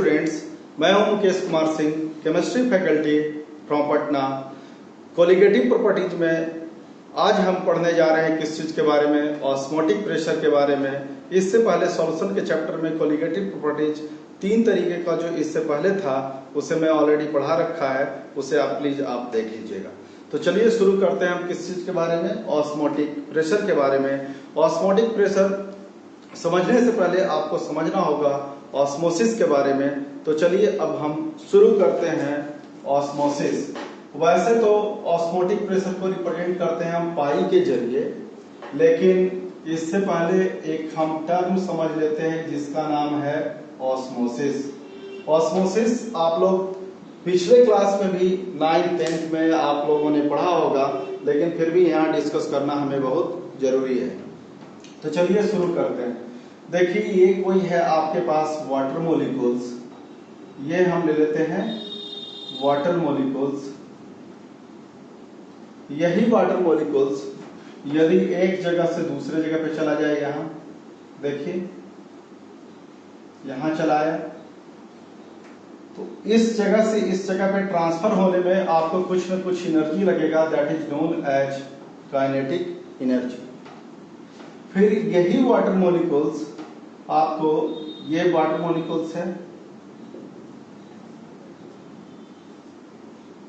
Students, मैं हूं Mukesh Kumar Singh, chemistry faculty from Patna. Colligative properties में आज हम पढ़ने जा रहे हैं किस चीज के बारे में, ऑस्मोटिक प्रेशर के बारे में। इससे पहले सॉल्यूशन के चैप्टर में कोलिगेटिव प्रॉपर्टीज 3 तरीके का जो इससे पहले था उसे मैं ऑलरेडी पढ़ा रखा है, उसे आप प्लीज आप देख लीजिएगा। तो चलिए शुरू करते हैं हम किस चीज के बारे में, ऑस्मोटिक प्रेशर के बारे में। ऑस्मोटिक प्रेशर समझने से पहले आपको समझना होगा ऑस्मोसिस के बारे में। तो चलिए अब हम शुरू करते हैं ऑस्मोसिस। वैसे तो ऑस्मोटिक प्रेशर को रिप्रेजेंट करते हैं हम पाई के जरिए, लेकिन इससे पहले एक हम टर्म समझ लेते हैं जिसका नाम है ऑस्मोसिस। ऑस्मोसिस आप लोग पिछले क्लास में भी 9th 10th में आप लोगों ने पढ़ा होगा, लेकिन फिर भी यहाँ डिस्कस करना हमें बहुत जरूरी है। तो चलिए शुरू करते हैं। देखिए ये कोई है आपके पास वाटर मॉलिक्यूल्स, ये हम ले लेते हैं वाटर मॉलिक्यूल्स। यही वाटर मॉलिक्यूल्स यदि एक जगह से दूसरे जगह पे चला जाए, यहां देखिए यहां चला आया, तो इस जगह से इस जगह पे ट्रांसफर होने में आपको कुछ न कुछ एनर्जी लगेगा, that is known as kinetic energy. फिर यही वाटर मॉलिक्यूल्स आपको, ये वाटर मॉलिक्यूल्स है,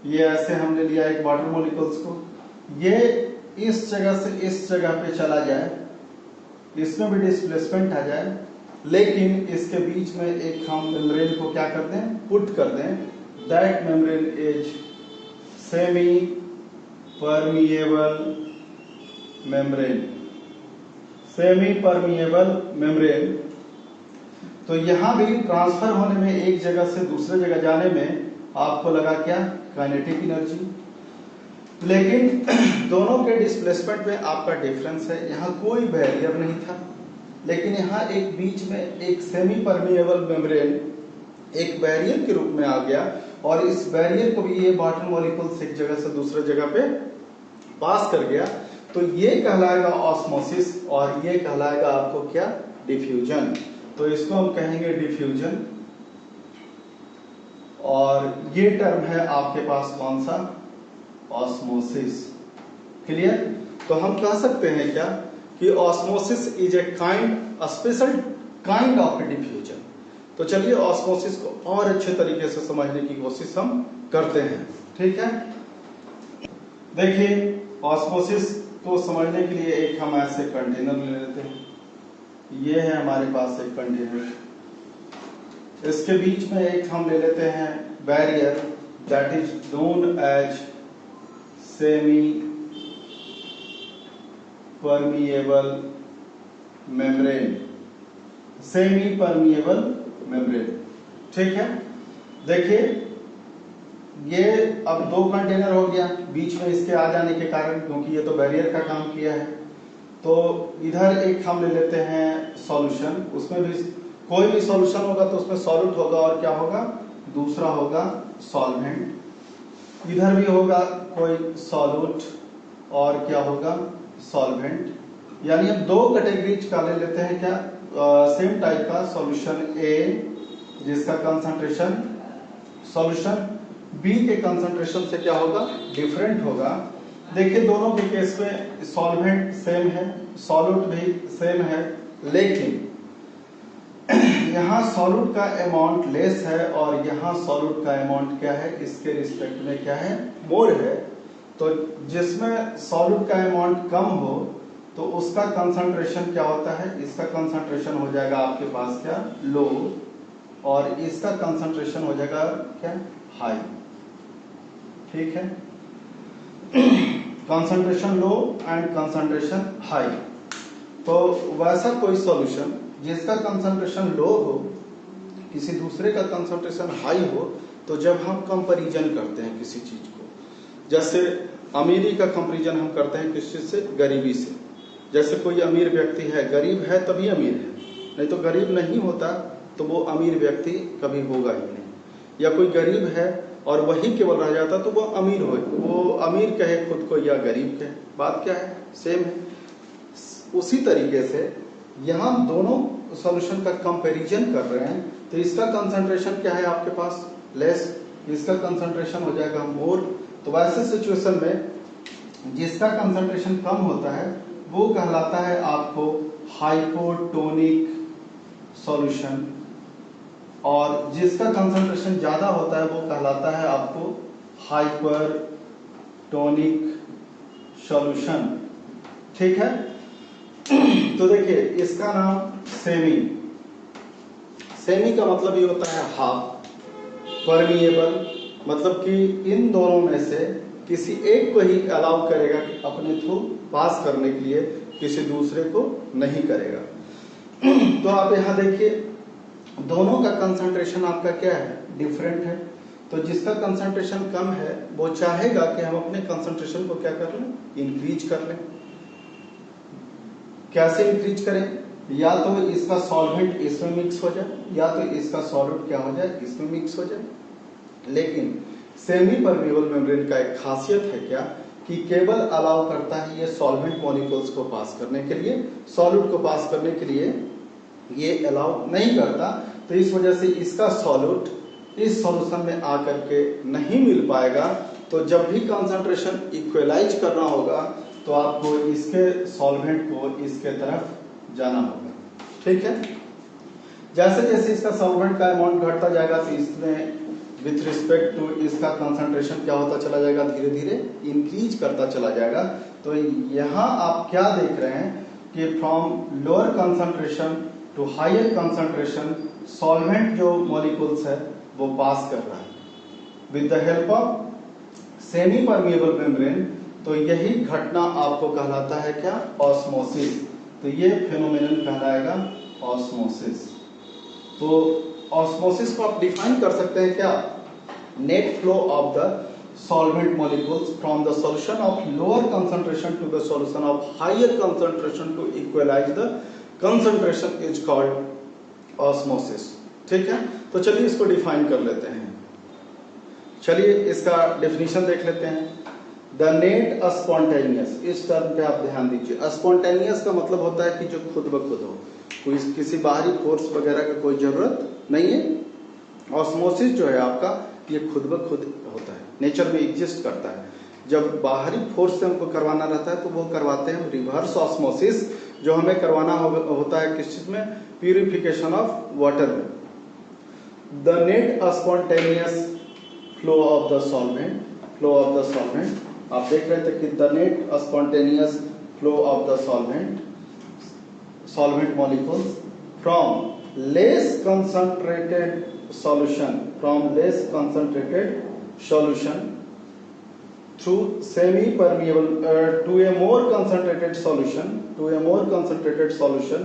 ये ऐसे हमने लिया एक वाटर मॉलिक्यूल्स को, ये इस जगह से इस जगह पे चला जाए, इसमें भी डिस्प्लेसमेंट आ जाए, लेकिन इसके बीच में एक हम मेम्ब्रेन को क्या करते हैं, पुट कर दें, that membrane is semi permeable membrane. Semi permeable membrane. तो यहां भी ट्रांसफर होने में, एक जगह से दूसरे जगह जाने में आपको लगा क्या, काइनेटिक एनर्जी, लेकिन दोनों के डिस्प्लेसमेंट में आपका डिफरेंस है। यहाँ कोई बैरियर नहीं था, लेकिन यहाँ एक बीच में एक सेमी परमिएबल मेम्ब्रेन एक बैरियर के रूप में आ गया, और इस बैरियर को भी ये वाटर मॉलिक्यूल्स एक जगह से दूसरे जगह पे पास कर गया। तो ये कहलाएगा ऑस्मोसिस, और ये कहलाएगा आपको क्या, डिफ्यूजन। तो इसको हम कहेंगे डिफ्यूजन, और ये टर्म है आपके पास कौन सा, ऑस्मोसिस। क्लियर? तो हम कह सकते हैं क्या कि osmosis is a kind, a special kind of diffusion. तो चलिए ऑस्मोसिस को और अच्छे तरीके से समझने की कोशिश हम करते हैं, ठीक है। देखिए ऑस्मोसिस को समझने के लिए एक हम ऐसे कंटेनर ले लेते हैं, ये है हमारे पास एक कंटेनर, इसके बीच में एक हम ले लेते हैं barrier, that is known as semi permeable membrane. Semi permeable membrane, ठीक है। देखिए ये अब 2 कंटेनर हो गया, बीच में इसके आ जाने के कारण, क्योंकि ये तो बैरियर का काम किया है। तो इधर एक हम ले लेते हैं सॉल्यूशन, उसमें भी कोई भी सॉल्यूशन होगा तो उसमें सॉल्यूट होगा और क्या होगा, दूसरा होगा सॉल्वेंट। इधर भी होगा कोई सॉल्यूट और क्या होगा, सॉल्वेंट। यानी हम 2 कैटेगरीज का ले लेते हैं क्या, सेम टाइप का सॉल्यूशन ए, जिसका कंसंट्रेशन सॉल्यूशन बी के कंसंट्रेशन से क्या होगा, डिफरेंट होगा। देखिए दोनों के केस में सॉल्वेंट सेम है, सॉल्यूट भी सेम है, लेकिन यहाँ सॉल्यूट का अमाउंट लेस है और यहाँ सॉल्यूट का अमाउंट क्या है, इसके रिस्पेक्ट में क्या है, मोर है। तो जिसमें सॉल्यूट का अमाउंट कम हो तो उसका कंसंट्रेशन क्या होता है, इसका कंसंट्रेशन हो जाएगा आपके पास क्या, लो, और इसका कंसंट्रेशन हो जाएगा क्या, हाई, ठीक है। Concentration low and concentration high. तो वैसा कोई सॉल्यूशन जिसका कंसंट्रेशन लो हो, किसी दूसरे का कंसंट्रेशन हाई हो, तो जब हम कंपैरिजन करते हैं किसी चीज को, जैसे अमीरी का कंपैरिजन हम करते हैं किस चीज से, गरीबी से। जैसे कोई अमीर व्यक्ति है, गरीब है तभी अमीर है, नहीं तो गरीब नहीं होता तो वो अमीर व्यक्ति कभी होगा ही नहीं। या कोई गरीब है और वही केवल रह जाता तो वो अमीर हो, वो अमीर कहे खुद को या गरीब कहे, बात क्या है, सेम है। उसी तरीके से यहाँ हम दोनों सॉल्यूशन का कंपैरिजन कर रहे हैं तो इसका कंसंट्रेशन क्या है आपके पास, लेस, इसका कंसंट्रेशन हो जाएगा मोर। तो वैसे सिचुएशन में जिसका कंसंट्रेशन कम होता है वो कहलाता है आपको हाइपोटोनिक सॉल्यूशन, और जिसका कंसंट्रेशन ज्यादा होता है वो कहलाता है आपको हाइपरटोनिक सॉल्यूशन। ठीक है। तो देखिए इसका नाम सेमी, सेमी का मतलब ये होता है हाफ, परमिएबल मतलब कि इन दोनों में से किसी एक को ही अलाउ करेगा कि अपने थ्रू पास करने के लिए, किसी दूसरे को नहीं करेगा। तो आप यहाँ देखिए दोनों का कंसंट्रेशन आपका क्या है, डिफरेंट है। तो जिसका कंसंट्रेशन कम है वो चाहेगा कि हम अपने कंसंट्रेशन को क्या कर लें, इंक्रीज कर लें। कैसे इंक्रीज करें, या तो इसका सॉल्वेंट इसमें मिक्स हो जाए, या तो इसका सॉल्वेंट क्या हो जाए, इसमें मिक्स हो जाए। लेकिन सेमी परमेबल मेम्ब्रेन का एक खासियत है क्या कि केवल अलाउ करता है ये सॉल्वेंट मॉलिक्यूल्स को पास करने के लिए, सॉल्यूट को पास करने के लिए ये अलाउ नहीं करता। तो इस वजह से इसका सॉल्यूट इस सॉल्यूशन में आकर के नहीं मिल पाएगा। तो जब भी कंसंट्रेशन इक्वलाइज करना होगा तो आपको इसके सॉल्वेंट को इसके तरफ जाना होगा। ठीक है। जैसे जैसे इसका सॉल्वेंट का अमाउंट घटता जाएगा तो इसमें विथ रिस्पेक्ट टू इसका कंसंट्रेशन क्या होता चला जाएगा, धीरे धीरे इंक्रीज करता चला जाएगा। तो यहाँ आप क्या देख रहे हैं कि from lower concentration to higher concentration solvent जो मॉलिक्यूल्स है वो पास कर रहा है with the help of semi permeable membrane. तो यही घटना आपको कहलाता है क्या, ऑस्मोसिस। तो ये फेनोमेनन कहलाएगा ऑस्मोसिस। तो ऑस्मोसिस को आप डिफाइन कर सकते हैं क्या, net flow of the solvent molecules from the solution of lower concentration to the solution of higher concentration to equalize the concentration is called osmosis। ठीक है। तो चलिए इसको डिफाइन कर लेते हैं। चलिए इसका डेफिनेशन देख लेते हैं। द नेट स्पॉन्टेनियस, इस टर्म पे आप ध्यान दीजिए। स्पॉन्टेनियस का मतलब होता है कि जो खुद ब खुद हो, कोई किसी बाहरी फोर्स वगैरह का कोई जरूरत नहीं है। ऑस्मोसिस जो है आपका ये खुद ब खुद होता है, नेचर में एग्जिस्ट करता है। जब बाहरी फोर्स से हमको करवाना रहता है तो वो करवाते हैं रिवर्स ऑस्मोसिस, जो हमें करवाना होता है किस चीज में, प्यूरिफिकेशन ऑफ वाटर में। The net spontaneous flow of the solvent, flow of the solvent, आप देख रहे थे कि the net spontaneous flow of the solvent, solvent molecules from less concentrated solution, from less concentrated solution through semi-permeable to a more concentrated solution, to a more concentrated solution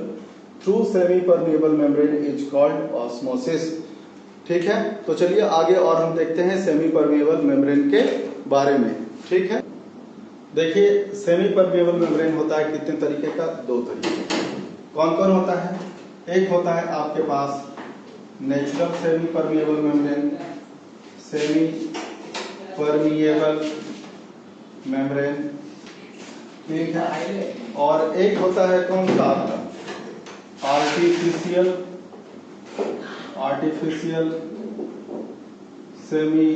through semi-permeable membrane is called osmosis। ठीक है। तो चलिए आगे और हम देखते हैं semi permeable membrane के बारे में। ठीक है। देखिए सेमी परमेबल मेम्ब्रेन होता है कितने तरीके का, दो तरीके। कौन कौन होता है, एक होता है आपके पास natural semi permeable membrane, semi permeable membrane, ठीक है। और एक होता है कौन सा आपका artificial, artificial semi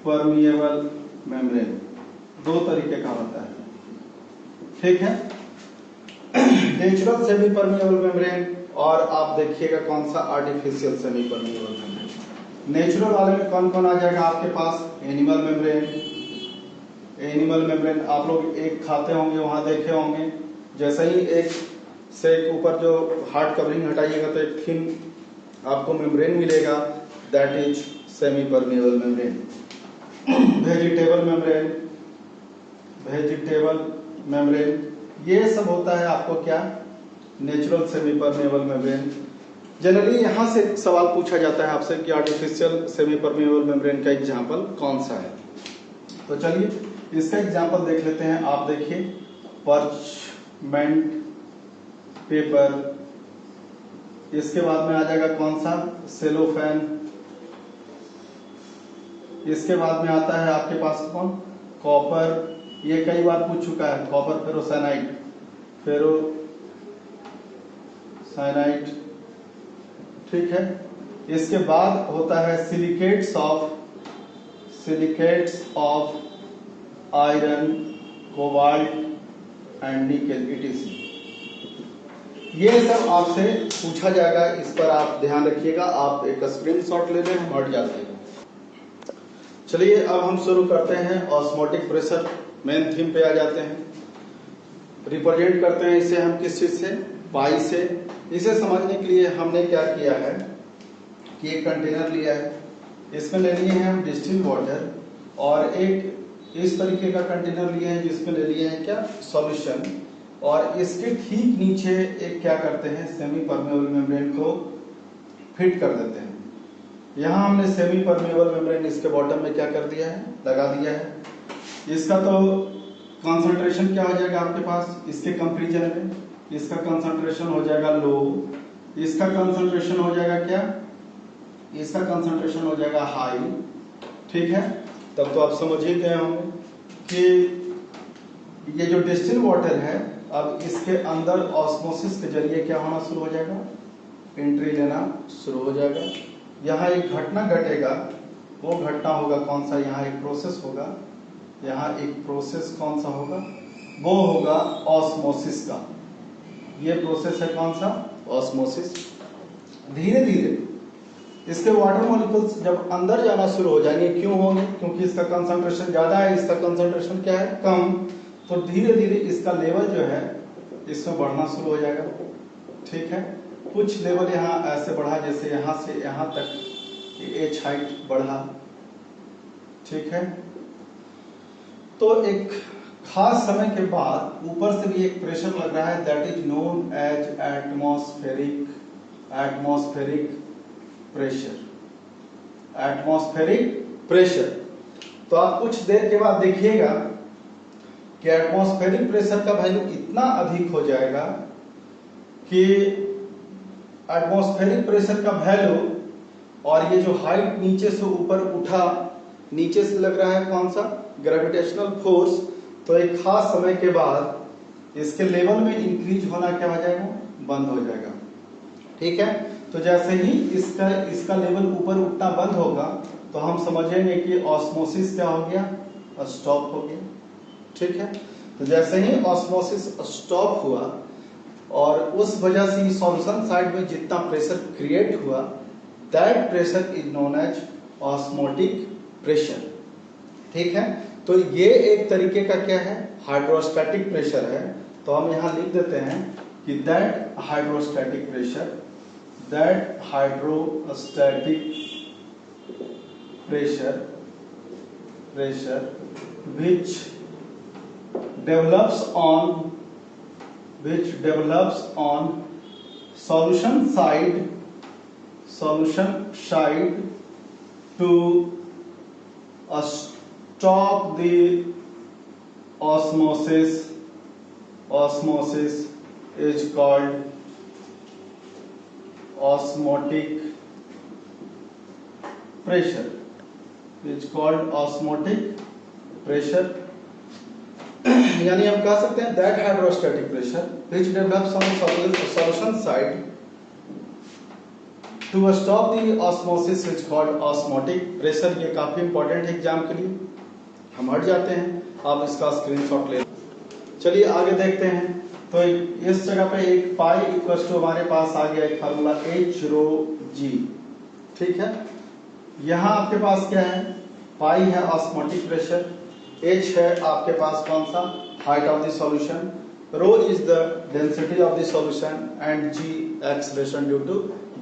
permeable membrane, दो तरीके का होता है। ठीक है। नेचुरल सेमी परमेबल मेम्ब्रेन और आप देखिएगा कौन सा artificial semi permeable membrane. Natural वाले में कौन कौन आ जाएगा आपके पास, एनिमल मेम्ब्रेन, एनिमल मेम्ब्रेन आप लोग एक खाते होंगे वहां देखे होंगे, जैसे ही एक से ऊपर जो हार्ड कवरिंग हटाइएगा तो एक थिन आपको मेम्ब्रेन मिलेगा, that is semi permeable membrane. Vegetable membrane, vegetable membrane, ये सब होता है आपको क्या, natural semi permeable membrane. Generally यहां से सवाल पूछा जाता है आपसे कि आर्टिफिशियल सेमी परमेबल मेम्ब्रेन का एग्जांपल कौन सा है। तो चलिए इसका एग्जांपल देख लेते हैं। आप देखिए पर्चमेंट पेपर, इसके बाद में आ जाएगा कौन सा, सेलोफेन, इसके बाद में आता है आपके पास कौन, कॉपर, ये कई बार पूछ चुका है, कॉपर फेरोसाइनाइड, फेरोसाइनाइड, ठीक है। इसके बाद होता है silicates of iron, cobalt and nickel etc.. ये सब आपसे पूछा जाएगा, इस पर आप ध्यान रखिएगा। आप एक स्क्रीनशॉट ले लें, हम हट जाते हैं। चलिए अब हम शुरू करते हैं ऑस्मोटिक प्रेशर, मेन थीम पे आ जाते हैं। रिप्रेजेंट करते हैं इसे हम किस चीज से, पाई से। इसे समझने के लिए हमने क्या किया है कि एक कंटेनर लिया है, इसमें ले लिए हैं हम डिस्टिल वाटर, और एक इस तरीके का कंटेनर लिए हैं जिसमें ले लिए हैं क्या, सॉल्यूशन, और इसके ठीक नीचे एक क्या करते हैं, सेमी परमेबल मेम्ब्रेन को फिट कर देते हैं। यहाँ हमने सेमी परमेबल मेम्ब्रेन इसके बॉटम में क्या कर दिया है, लगा दिया है। इसका तो कंसंट्रेशन क्या हो जाएगा आपके पास, इसके कंपैरिजन में इसका कंसंट्रेशन हो जाएगा लो, इसका कंसंट्रेशन हो जाएगा क्या, इसका कंसंट्रेशन हो जाएगा हाई। ठीक है, तब तो आप समझ ही गए होंगे कि ये जो डिस्टिल वाटर है, अब इसके अंदर ऑस्मोसिस के जरिए क्या होना शुरू हो जाएगा, एंट्री लेना शुरू हो जाएगा। यहाँ एक घटना घटेगा, वो घटना होगा कौन सा, यहाँ एक प्रोसेस होगा, यहाँ एक प्रोसेस कौन सा होगा, वो होगा ऑस्मोसिस का। ये प्रोसेस है कौन सा, ऑस्मोसिस। धीरे धीरे इसके वाटर मॉलिक्यूल्स जब अंदर जाना शुरू हो जाएंगे, क्यों होंगे, क्योंकि इसका कंसंट्रेशन ज्यादा है, इसका कंसंट्रेशन क्या है, कम, तो धीरे धीरे इसका लेवल जो है इसमें बढ़ना शुरू हो जाएगा। ठीक है, कुछ लेवल यहाँ ऐसे बढ़ा, जैसे यहाँ से यहाँ तक एच हाइट बढ़ा। ठीक है, तो एक खास समय के बाद ऊपर से भी एक प्रेशर लग रहा है, that is known as atmospheric pressure. तो आप कुछ देर के बाद देखिएगा कि एटमॉस्फेरिक प्रेशर का वैल्यू इतना अधिक हो जाएगा कि एटमॉस्फेरिक प्रेशर का वैल्यू, और ये जो हाइट नीचे से ऊपर उठा, नीचे से लग रहा है कौन सा, ग्रेविटेशनल फोर्स, तो एक खास समय के बाद इसके लेवल में इंक्रीज होना क्या हो जाएगा, बंद हो जाएगा। ठीक है, तो जैसे ही इसका लेवल ऊपर उठना बंद होगा, तो हम समझेंगे कि ऑस्मोसिस क्या हो गया, स्टॉप हो गया। ठीक है, तो जैसे ही ऑस्मोसिस स्टॉप हुआ, और उस वजह से सॉल्यूशन साइड में जितना प्रेशर क्रिएट हुआ, that pressure is known as osmotic pressure. ठीक है, तो ये एक तरीके का क्या है, हाइड्रोस्टैटिक प्रेशर है। तो हम यहाँ लिख देते हैं कि that hydrostatic pressure which develops on solution side to stop the osmosis is called osmotic pressure. यानी हम कह सकते हैं that hydrostatic pressure which develops on solution side to stop the osmosis is called osmotic pressure। ये काफी important है exam के लिए, हम हट जाते हैं, आप इसका स्क्रीनशॉट ले। चलिए आगे देखते हैं। तो इस जगह पे एक पाई इक्वल टू हमारे पास आ गया एक फार्मूला H रो G। ठीक है, यहाँ आपके पास क्या है, पाई है ऑस्मोटिक प्रेशर, H है आपके पास कौन सा, height of the solution, rho is the density of the solution, and G acceleration due to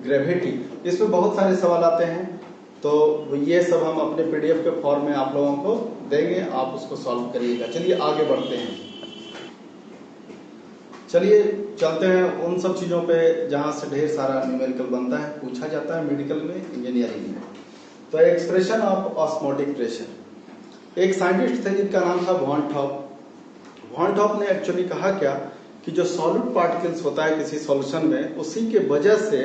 gravity. इसमें बहुत सारे सवाल आते हैं, तो ये सब हम अपने पीडीएफ के फॉर्म में आप लोगों को देंगे, आप उसको सॉल्व करिएगा। चलिए आगे बढ़ते हैं। चलिए चलते हैं उन सब चीजों पे जहां से ढेर सारा न्यूमेरिकल बनता है, पूछा जाता है मेडिकल में, इंजीनियरिंग में। तो एक्सप्रेशन ऑफ ऑस्मोटिक प्रेशर। एक साइंटिस्ट थे जिनका नाम था वॉन टॉप ने एक्चुअली कहा क्या कि जो सॉलिड पार्टिकल्स होता है किसी सॉल्यूशन में, उसी के वजह से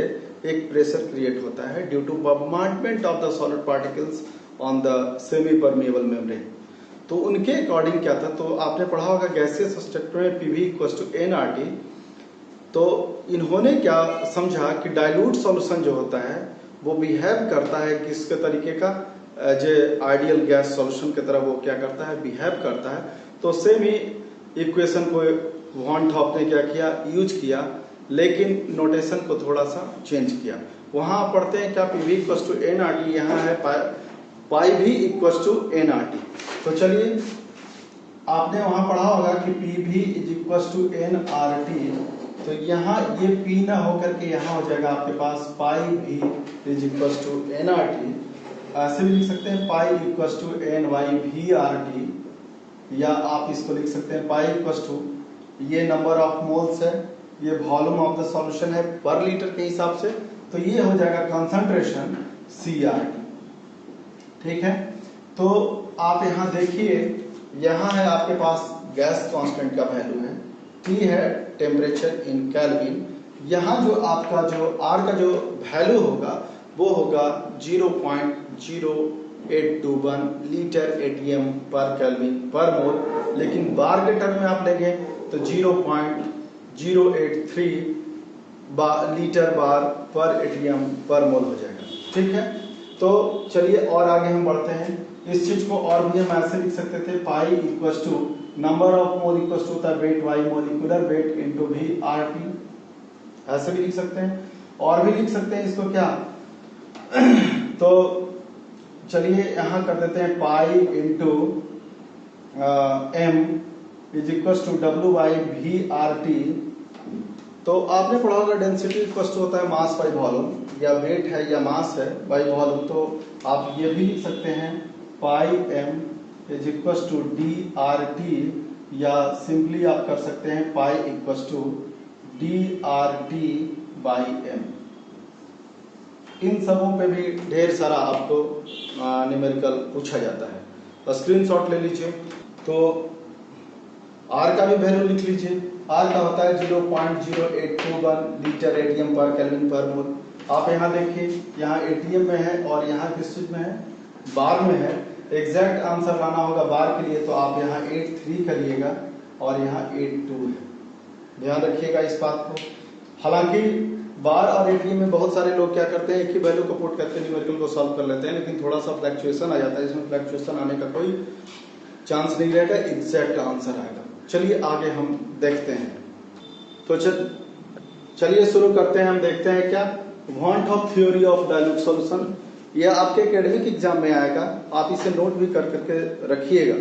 एक प्रेशर क्रिएट होता है due to bombardment of the solid particles on the semi permeable membrane. तो उनके अकॉर्डिंग क्या था, तो आपने पढ़ा होगा गैसियस स्टेट में PV = nRT। तो इन्होंने क्या समझा कि डाइल्यूट सॉल्यूशन जो होता है वो बिहेव करता है किसके तरीके का, जो आइडियल गैस सॉल्यूशन की तरह वो क्या करता है, बिहेव करता है। तो सेम ही इक्वेशन को वॉन थॉप ने क्या किया, यूज किया, लेकिन नोटेशन को थोड़ा सा चेंज किया। वहां पढ़ते हैं क्या, P V equal to N R T, यहाँ है पाई भी equal to N R T. तो चलिए, आपने वहां पढ़ा होगा कि P V is equal to N R T, तो यहाँ ये P ना होकर के यहाँ हो जाएगा आपके पास pi V is equal to N R T. ऐसे भी लिख सकते हैं pi equal to N by V R T, या आप इसको लिख सकते हैं पाई इक्वल टू, ये नंबर ऑफ मोल्स है, ये वॉल्यूम ऑफ द सॉल्यूशन है पर लीटर के हिसाब से, तो ये हो जाएगा कंसंट्रेशन CRT। ठीक है, तो आप यहाँ देखिए, यहाँ है आपके पास गैस कांस्टेंट का वैल्यू है, T है टेम्परेचर इन केल्विन, यहाँ जो आपका जो R का जो वैल्यू होगा वो होगा 0.0821 लीटर ATM पर केल्विन पर मोल, लेकिन बार के टर्म में आप लेंगे तो 0.083 लीटर बार पर ATM पर मोल हो जाएगा। ठीक है, तो चलिए और आगे हम बढ़ते हैं। इस चीज को और भी हम ऐसे लिख सकते थे, pi equal to number of mole equal to the weight by molecular weight into V R T, ऐसे भी लिख सकते हैं। और भी लिख सकते हैं इसको क्या तो चलिए यहाँ कर देते हैं pi into M is equal to W by V R T. तो आपने पढ़ा होगा डेंसिटी इक्वल टू होता है मास बाई वॉल्यूम, या वेट है या मास है बाई वॉल्यूम, तो आप ये भी लिख सकते हैं pi M is equal to D R T, या सिंपली आप कर सकते हैं pi equal to D R T by M. इन सबों पे भी ढेर सारा आपको न्यूमेरिकल पूछा जाता है, तो स्क्रीनशॉट ले लीजिए। तो आर का भी वैल्यू लिख लीजिए, आर का होता है 0.0821 लीटर एटीएम पर केल्विन पर मोल। आप यहाँ देखिए, यहाँ एटीएम में है और यहाँ किस चीज में है, बार में है। एग्जैक्ट आंसर लाना होगा बार के लिए, तो आप यहाँ 83 करिएगा और यहाँ 82 है, ध्यान रखिएगा इस बात को। हालांकि बार और एटीएम में बहुत सारे लोग क्या करते हैं, एक ही वैल्यू को पुट करके न्यूमेरिकल को सॉल्व कर लेते हैं, लेकिन थोड़ा सा फ्लक्चुएशन आ जाता है, इसमें फ्लक्चुएशन आने का कोई चांस नहीं रहेगा, एग्जैक्ट आंसर आएगा। चलिए आगे हम देखते हैं। तो चलिए शुरू करते हैं। हम देखते हैं क्या, van't Hoff theory of dilute solution, यह आपके एकेडमिक एग्जाम में आएगा, आप इसे नोट भी कर करके रखिएगा।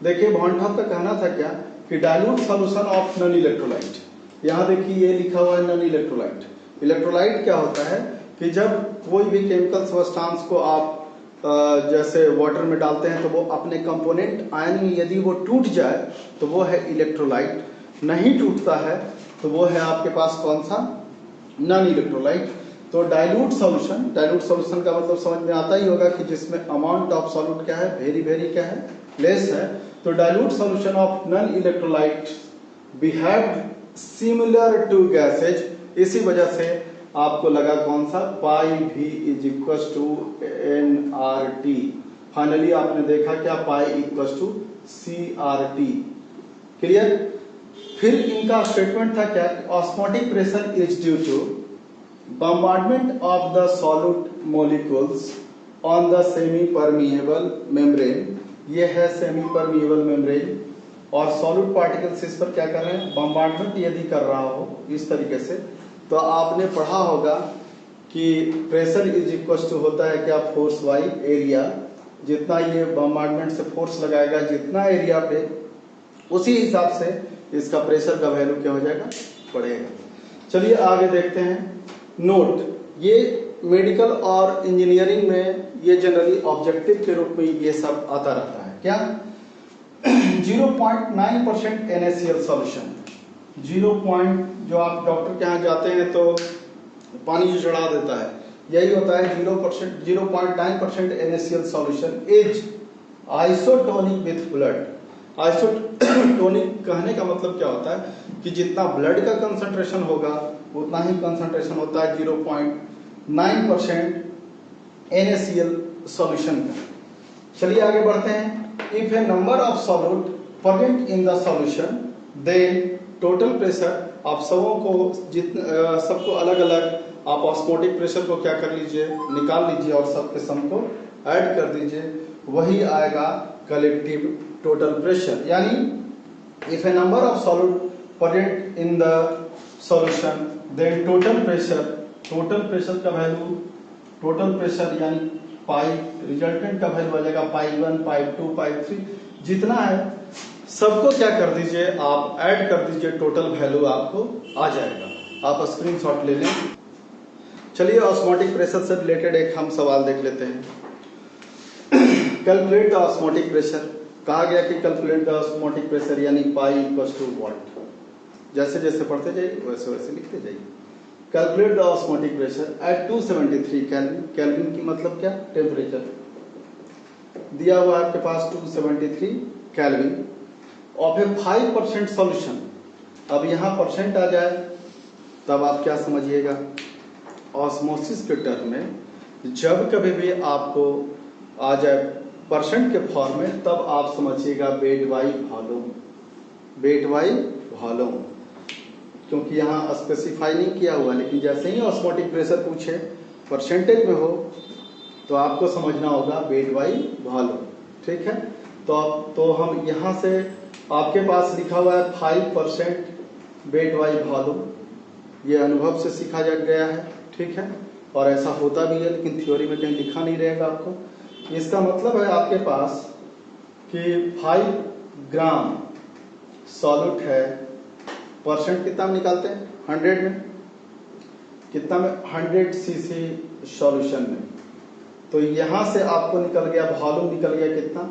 देखिए वॉन थॉप का कहना था क्या कि dilute solution of non electrolyte, यहाँ देखिए ये लिखा हुआ है नॉन इलेक्ट्रोलाइट। इलेक्ट्रोलाइट क्या होता है कि जब कोई भी केमिकल सब्सटेंस को आप जैसे वाटर में डालते हैं तो वो अपने कंपोनेंट आयन में यदि वो टूट जाए तो वो है इलेक्ट्रोलाइट, नहीं टूटता है तो वो है आपके पास कौन सा, नॉन इलेक्ट्रोलाइट। तो डाइल्यूट सॉल्यूशन का मतलब समझ में आता ही होगा कि जिसमें अमाउंट ऑफ सॉल्यूट क्या है, वेरी वेरी क्या है, लेस है। तो dilute solution of non electrolyte behave similar to gases, इसी वजह से आपको लगा कौन सा, pi V is equal to N R T. Finally आपने देखा क्या, pi equal to C R T. Clear. फिर इनका स्टेटमेंट था क्या, osmotic pressure is due to bombardment of the solute molecules on the semi permeable membrane, ये है semi permeable membrane, और सॉलिड पार्टिकल्स इस पर क्या कर रहे हैं, बम्बार्डमेंट यदि कर रहा हो इस तरीके से, तो आपने पढ़ा होगा कि प्रेशर इज इक्वल टू होता है क्या, फोर्स बाई एरिया। जितना ये बम्बार्डमेंट से फोर्स लगाएगा जितना एरिया पे, उसी हिसाब से इसका प्रेशर का वैल्यू क्या हो जाएगा, बढ़ेगा। चलिए आगे देखते हैं। नोट, ये मेडिकल और इंजीनियरिंग में ये जनरली ऑब्जेक्टिव के रूप में ये सब आता रहता है क्या, 0.9% NaCl सॉल्यूशन, 0. जो आप डॉक्टर के यहाँ जाते हैं तो पानी जो चढ़ा देता है, यही होता है 0.9% NaCl solution is isotonic with blood. Isotonic कहने का मतलब क्या होता है कि जितना ब्लड का कंसंट्रेशन होगा उतना ही कंसंट्रेशन होता है 0.9% NaCl सॉल्यूशन का। चलिए आगे बढ़ते हैं। If a number of solute present in the solution then total pressure आप सबको अलग अलग आप ऑस्मोटिक प्रेशर को क्या कर लीजिए, निकाल लीजिए और सबके सम को ऐड कर दीजिए, वही आएगा कलेक्टिव टोटल प्रेशर। यानी if a number of solid present in the solution then total pressure का वैल्यू, टोटल प्रेशर यानी पाइप रिजल्टेंट का वैल्यू आ जाएगा पाइप 1, पाइप 2, पाइप 3, जितना है सबको क्या कर दीजिए, आप ऐड कर दीजिए, टोटल वैल्यू आपको आ जाएगा। आप स्क्रीनशॉट ले लें। चलिए ऑस्मोटिक प्रेशर से रिलेटेड एक हम सवाल देख लेते हैं। Calculate the osmotic pressure. कहा गया कि कैलकुलेट द ऑस्मोटिक प्रेशर यानी पाई इक्वल टू वॉट। जैसे जैसे पढ़ते जाइए वैसे वैसे लिखते जाइए। Calculate the osmotic pressure at 273 kelvin. Kelvin की मतलब क्या, टेम्परेचर दिया हुआ आपके पास 273 केल्विन ऑफ ए 5% सॉल्यूशन। अब यहाँ परसेंट आ जाए तब आप क्या समझिएगा, ऑस्मोसिस के टर्म में जब कभी भी आपको आ जाए परसेंट के फॉर्म में, तब आप समझिएगा weight by volume, weight by volume, क्योंकि यहाँ स्पेसिफाई नहीं किया हुआ। लेकिन जैसे ही ऑस्मोटिक प्रेशर पूछे परसेंटेज में हो तो आपको समझना होगा वेट बाई वॉल्यूम। ठीक है, तो हम यहाँ से आपके पास लिखा हुआ है 5% वेट बाई वॉल्यूम, ये अनुभव से सीखा जा गया है। ठीक है, और ऐसा होता भी है, लेकिन थ्योरी में कहीं लिखा नहीं रहेगा आपको। इसका मतलब है आपके पास कि 5 ग्राम सॉल्यूट है, परसेंट कितना निकालते हैं 100 में, कितना में 100 सीसी सॉल्यूशन में। तो यहाँ से आपको निकल गया वॉल्यूम, निकल गया कितना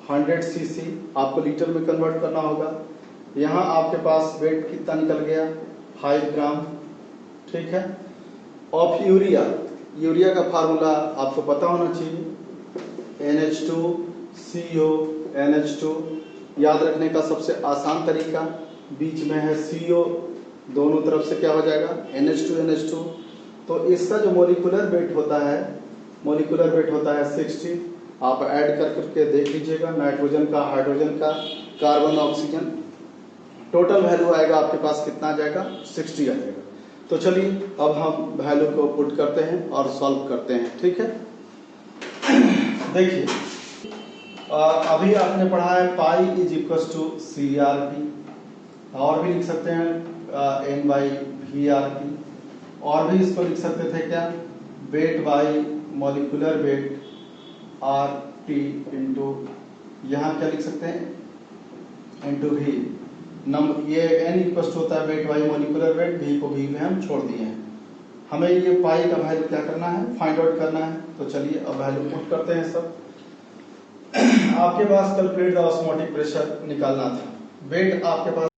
100 सीसी, आपको लीटर में कन्वर्ट करना होगा। यहाँ आपके पास वेट कितना निकल गया 5 ग्राम। ठीक है, ऑफ यूरिया, यूरिया का फार्मूला आपको पता होना चाहिए, NH2CO NH2। याद रखने का सबसे आसान तरीका, बीच में है CO, दोनों तरफ से क्या हो जाएगा NH2 तो इसका जो मोलिकुलर वेट होता है 60। आप ऐड करके देख लीजिएगा, नाइट्रोजन का, हाइड्रोजन का, कार्बन, ऑक्सीजन, टोटल वैल्यू आएगा आपके पास कितना आ जाएगा 60 आ जाएगा। तो चलिए अब हम वैल्यू को पुट करते हैं और सॉल्व करते हैं। ठीक है, देखिए अभी आपने पढ़ा है pi is equal to CRP, और भी लिख सकते हैं N/VRP, और भी इसको लिख सकते थे क्या, weight by molecular weight RT into, यहाँ क्या लिख सकते हैं इंटू V। ये N इक्वल होता है weight by molecular weight, V को V में हम छोड़ दिए हैं। हमें ये पाई का वैल्यू क्या करना है, फाइंड आउट करना है। तो चलिए अब वैल्यू पुट करते हैं सब। आपके पास कैलकुलेट द ऑस्मोटिक प्रेशर निकालना था, वेट आपके पास